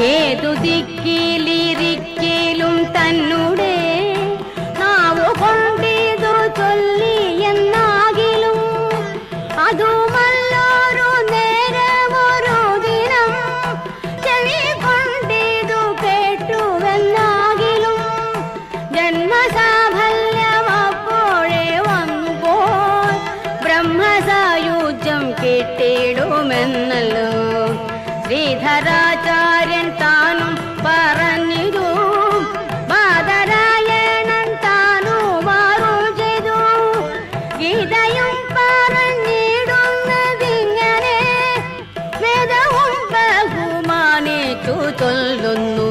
ഏതു ദിക്കിലിരിക്കലും തന്നുടെ നാവു കൊണ്ടിതു ചൊല്ലി എന്നാകിലും അതുമല്ലൊരു നേരമൊരു ദിനം ചെവി കൊണ്ടിതു കേട്ടുവെന്നാകിലും ജന്മസാഫല്യമപ്പോഴേ വന്നുപോയി ബ്രഹ്മസായുജ്യം കിട്ടിടുമെന്നല്ലോ ശ്രീധരാചാര്യൻ താനും പറഞ്ഞിരു. ബാദരായണൻ താനും അരുൾ ചെയ്തു. ഗീതയും പറഞ്ഞിടുന്നതിങ്ങനെ വേദവും ബഹുമാനിച്ചു ചൊല്ലുന്നു.